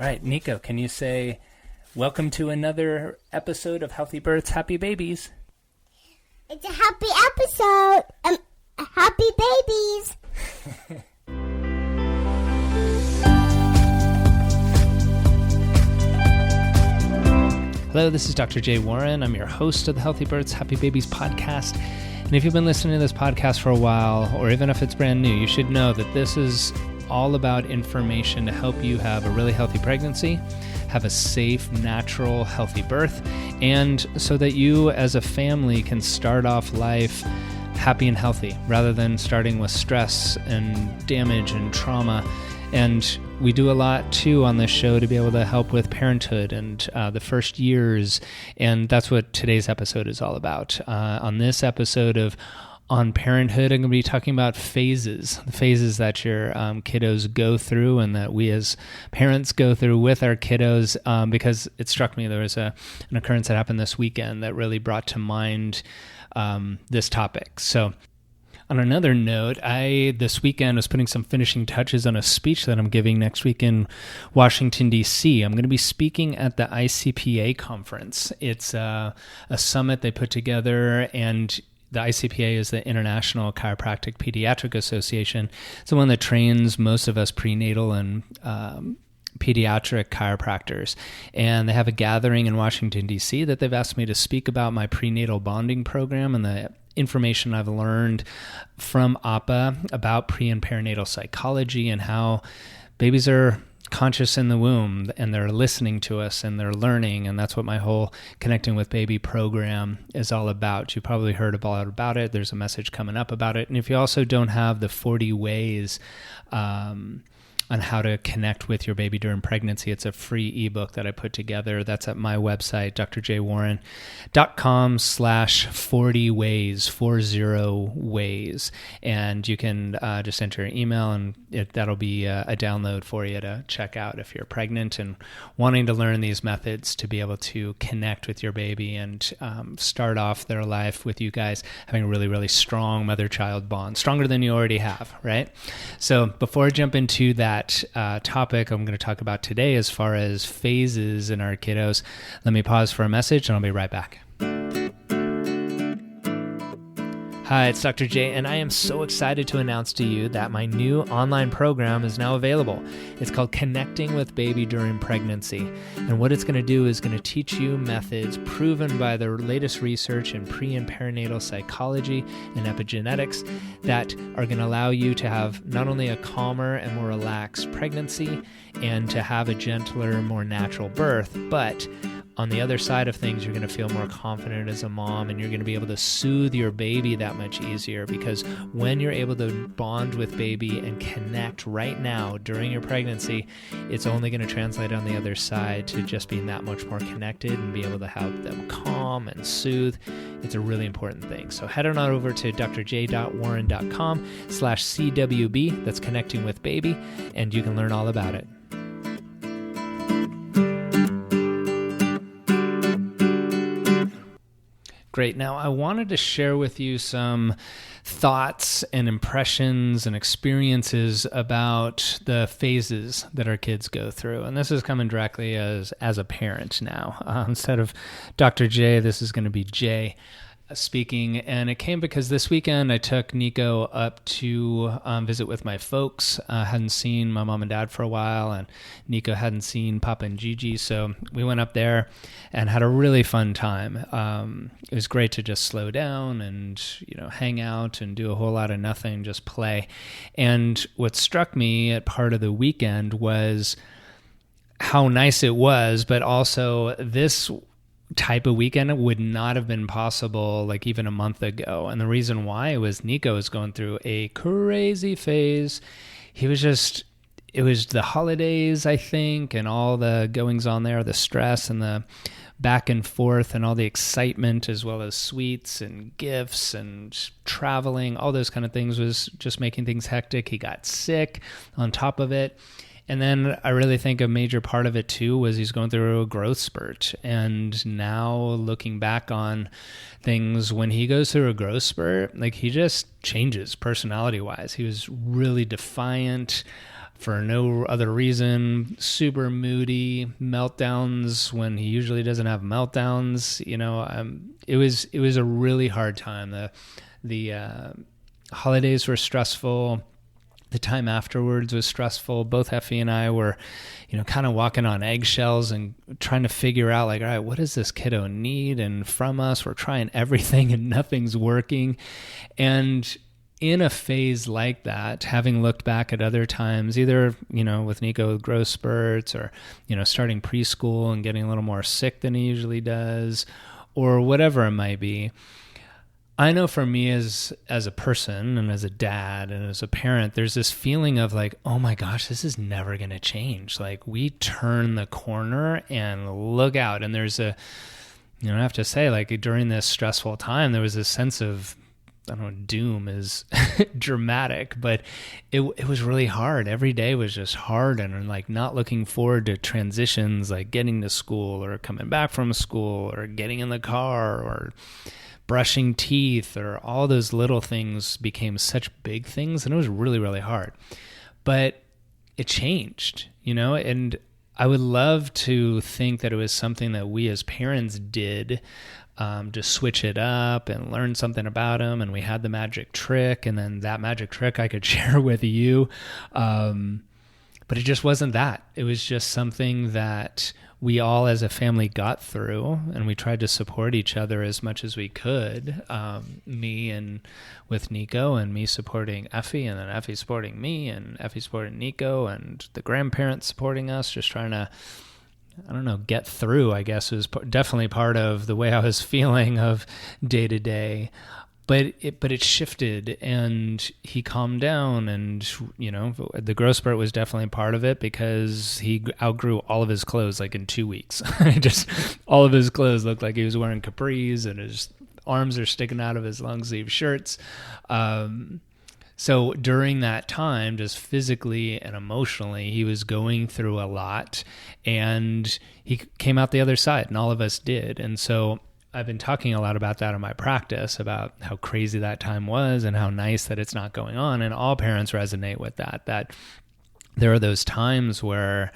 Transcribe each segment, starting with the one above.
All right, Nico, can you say, welcome to another episode of Healthy Births, Happy Babies? It's a happy episode. Happy babies. Hello, this is Dr. Jay Warren. I'm your host of the Healthy Births, Happy Babies podcast. And if you've been listening to this podcast for a while, or even if it's brand new, you should know that this is all about information to help you have a really healthy pregnancy, have a safe, natural, healthy birth, and so that you as a family can start off life happy and healthy rather than starting with stress and damage and trauma. And we do a lot too on this show to be able to help with parenthood and the first years. And that's what today's episode is all about. On this episode of On Parenthood, I'm going to be talking about phases, the phases that your kiddos go through and that we as parents go through with our kiddos, because it struck me there was an occurrence that happened this weekend that really brought to mind this topic. So on another note, this weekend was putting some finishing touches on a speech that I'm giving next week in Washington, D.C. I'm going to be speaking at the ICPA conference. It's a summit they put together, and the ICPA is the International Chiropractic Pediatric Association. It's the one that trains most of us prenatal and pediatric chiropractors. And they have a gathering in Washington, D.C. that they've asked me to speak about my prenatal bonding program and the information I've learned from APA about pre- and perinatal psychology and how babies are conscious in the womb and they're listening to us and they're learning. And that's what my whole Connecting with Baby program is all about. You probably heard about it. There's a message coming up about it. And if you also don't have the 40 ways on how to connect with your baby during pregnancy, it's a free ebook that I put together. That's at my website, drjwarren.com/40 ways, 40 ways. And you can just enter your email and that'll be a download for you to check out if you're pregnant and wanting to learn these methods to be able to connect with your baby and start off their life with you guys having a really, really strong mother-child bond, stronger than you already have, right? So before I jump into that topic I'm going to talk about today as far as phases in our kiddos, let me pause for a message and I'll be right back. Hi, it's Dr. J, and I am so excited to announce to you that my new online program is now available. It's called Connecting with Baby During Pregnancy, and what it's going to do is going to teach you methods proven by the latest research in pre- and perinatal psychology and epigenetics that are going to allow you to have not only a calmer and more relaxed pregnancy and to have a gentler, more natural birth, but on the other side of things, you're going to feel more confident as a mom and you're going to be able to soothe your baby that much easier, because when you're able to bond with baby and connect right now during your pregnancy, it's only going to translate on the other side to just being that much more connected and be able to help them calm and soothe. It's a really important thing. So head on over to drj.warren.com/CWB, that's Connecting with Baby, and you can learn all about it. Great. Now, I wanted to share with you some thoughts and impressions and experiences about the phases that our kids go through. And this is coming directly as a parent now. Instead of Dr. J, this is going to be Jay speaking. And it came because this weekend I took Nico up to visit with my folks. Hadn't seen my mom and dad for a while, and Nico hadn't seen Papa and Gigi. So we went up there and had a really fun time. It was great to just slow down and, hang out and do a whole lot of nothing, just play. And what struck me at part of the weekend was how nice it was, but also this type of weekend would not have been possible like even a month ago. And the reason why was Nico was going through a crazy phase. It was the holidays, I think, and all the goings on there, the stress and the back and forth and all the excitement, as well as sweets and gifts and traveling, all those kind of things was just making things hectic. He got sick on top of it. And then I really think a major part of it too was he's going through a growth spurt. And now looking back on things, when he goes through a growth spurt, like he just changes personality wise. He was really defiant, for no other reason, super moody, meltdowns when he usually doesn't have meltdowns. It was a really hard time. The holidays were stressful. The time afterwards was stressful. Both Effie and I were, kind of walking on eggshells and trying to figure out, like, all right, what does this kiddo need? And from us, we're trying everything and nothing's working. And in a phase like that, having looked back at other times, either, with Nico growth spurts or, starting preschool and getting a little more sick than he usually does, or whatever it might be, I know for me as a person and as a dad and as a parent, there's this feeling of like, oh my gosh, this is never going to change. Like, we turn the corner and look out. And there's I have to say, like, during this stressful time, there was a sense of, I don't know, doom is dramatic, but it was really hard. Every day was just hard, and like not looking forward to transitions, like getting to school or coming back from school or getting in the car or brushing teeth, or all those little things became such big things, and it was really, really hard. But it changed, and I would love to think that it was something that we as parents did to switch it up and learn something about him, and we had the magic trick, and then that magic trick I could share with you. But it just wasn't that. It was just something that we all as a family got through, and we tried to support each other as much as we could. Me and with Nico, and me supporting Effie, and then Effie supporting me, and Effie supporting Nico, and the grandparents supporting us, just trying to, I don't know, get through, I guess, was definitely part of the way I was feeling of day to day. But it shifted, and he calmed down, and the growth spurt was definitely part of it, because he outgrew all of his clothes like in 2 weeks. Just all of his clothes looked like he was wearing capris, and his arms are sticking out of his long sleeve shirts. So during that time, just physically and emotionally, he was going through a lot, and he came out the other side, and all of us did. And so I've been talking a lot about that in my practice, about how crazy that time was and how nice that it's not going on. And all parents resonate with that there are those times where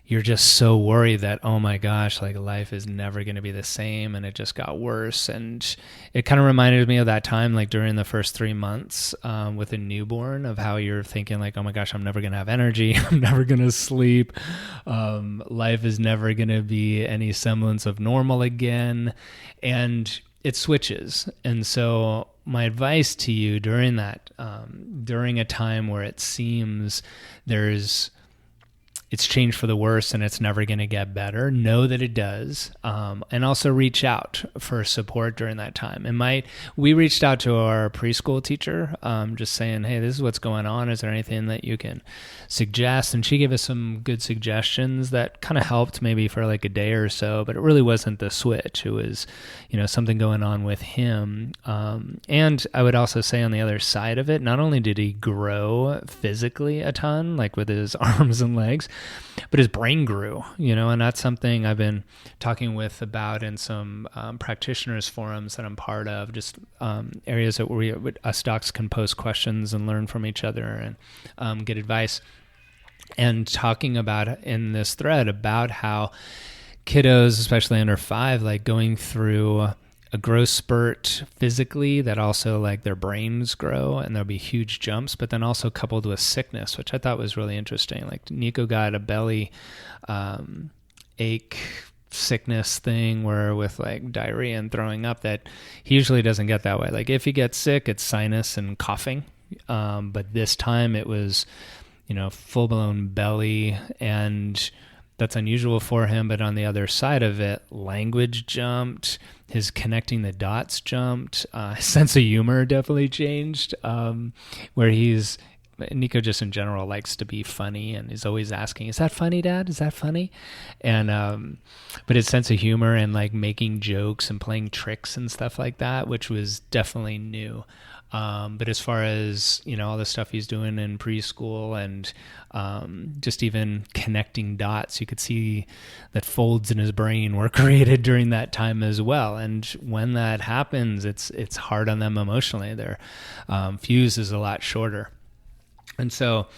you're just so worried that, oh my gosh, like life is never going to be the same, and it just got worse. And it kind of reminded me of that time, like during the first 3 months with a newborn, of how you're thinking like, oh my gosh, I'm never going to have energy. I'm never going to sleep. Life is never going to be any semblance of normal again. And it switches. And so my advice to you during that, during a time where it seems it's changed for the worse and it's never going to get better, know that it does, and also reach out for support during that time. We reached out to our preschool teacher, just saying, hey, this is what's going on. Is there anything that you can suggest? And she gave us some good suggestions that kind of helped maybe for like a day or so, but it really wasn't the switch. It was, something going on with him. And I would also say on the other side of it, not only did he grow physically a ton, like with his arms and legs, but his brain grew, and that's something I've been talking with about in some practitioners forums that I'm part of, just areas that us docs can post questions and learn from each other and get advice, and talking about in this thread about how kiddos, especially under 5, like going through a growth spurt physically, that also like their brains grow and there'll be huge jumps, but then also coupled with sickness, which I thought was really interesting. Like Nico got a belly ache sickness thing where with like diarrhea and throwing up, that he usually doesn't get that way. Like if he gets sick, it's sinus and coughing. But this time it was, full blown belly, and that's unusual for him. But on the other side of it, language jumped, his connecting the dots jumped, his sense of humor definitely changed, where Nico just in general likes to be funny and is always asking, is that funny, Dad? Is that funny? And, but his sense of humor and like making jokes and playing tricks and stuff like that, which was definitely new. But as far as, all the stuff he's doing in preschool and just even connecting dots, you could see that folds in his brain were created during that time as well. And when that happens, it's hard on them emotionally. Their fuse is a lot shorter. And so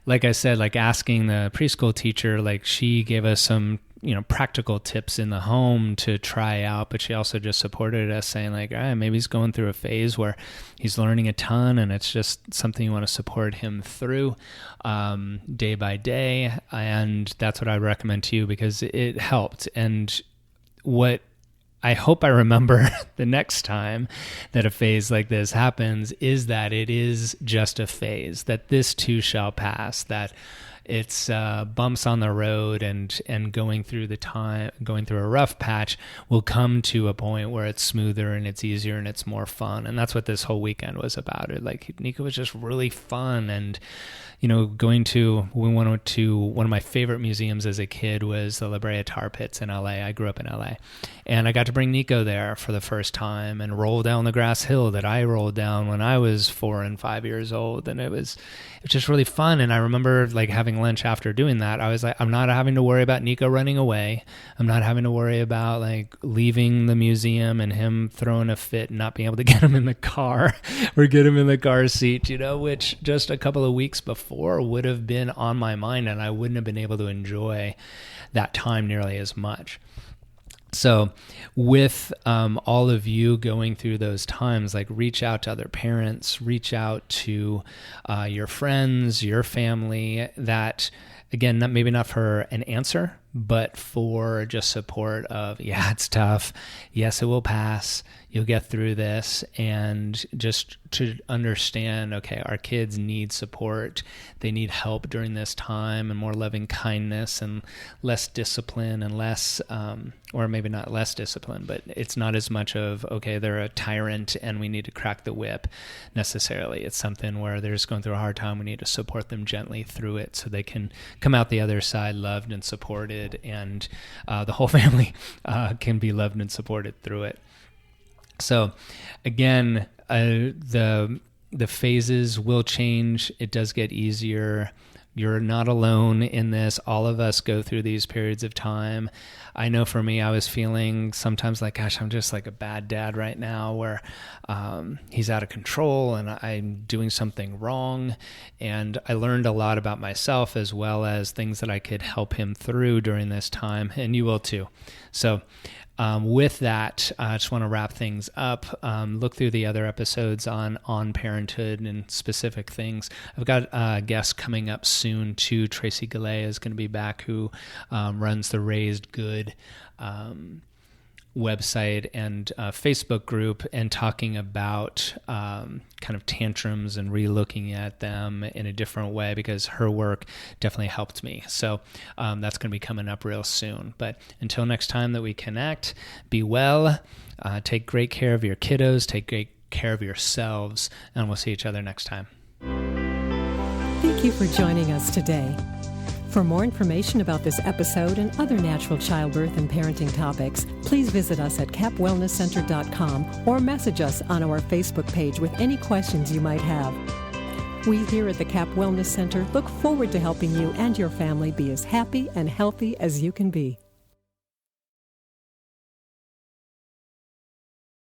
like I said, like asking the preschool teacher, like she gave us some, practical tips in the home to try out, but she also just supported us saying like, all right, maybe he's going through a phase where he's learning a ton and it's just something you want to support him through day by day. And that's what I recommend to you because it helped. And what I hope I remember the next time that a phase like this happens is that it is just a phase, that this too shall pass, that it's bumps on the road and going through a rough patch will come to a point where it's smoother and it's easier and it's more fun. And that's what this whole weekend was about. Like Nico was just really fun. And, we went to one of my favorite museums as a kid was the La Brea Tar Pits in LA. I grew up in LA and I got to bring Nico there for the first time and roll down the grass hill that I rolled down when I was 4 and 5 years old. And it was just really fun. And I remember like having lunch after doing that. I was like, I'm not having to worry about Nico running away. I'm not having to worry about like leaving the museum and him throwing a fit and not being able to get him in the car or get him in the car seat, which just a couple of weeks before would have been on my mind and I wouldn't have been able to enjoy that time nearly as much. So with all of you going through those times, like reach out to other parents, reach out to your friends, your family, that, again, maybe not for an answer, but for just support of, yeah, it's tough. Yes, it will pass. You'll get through this. And just to understand, okay, our kids need support. They need help during this time and more loving kindness and less discipline and less, or maybe not less discipline, but it's not as much of, okay, they're a tyrant and we need to crack the whip necessarily. It's something where they're just going through a hard time. We need to support them gently through it so they can come out the other side loved and supported, and the whole family can be loved and supported through it. So again, the phases will change. It does get easier. You're not alone in this. All of us go through these periods of time. I know for me, I was feeling sometimes like, gosh, I'm just like a bad dad right now where he's out of control and I'm doing something wrong. And I learned a lot about myself as well as things that I could help him through during this time. And you will too. So with that, I just want to wrap things up. Look through the other episodes on Parenthood and specific things. I've got a guest coming up soon too. Tracy Galea is going to be back, who runs the Raised Good website and Facebook group, and talking about kind of tantrums and re-looking at them in a different way, because her work definitely helped me. So that's going to be coming up real soon. But until next time that we connect, be well, take great care of your kiddos, take great care of yourselves, and we'll see each other next time. Thank you for joining us today. For more information about this episode and other natural childbirth and parenting topics, please visit us at capwellnesscenter.com or message us on our Facebook page with any questions you might have. We here at the Cap Wellness Center look forward to helping you and your family be as happy and healthy as you can be.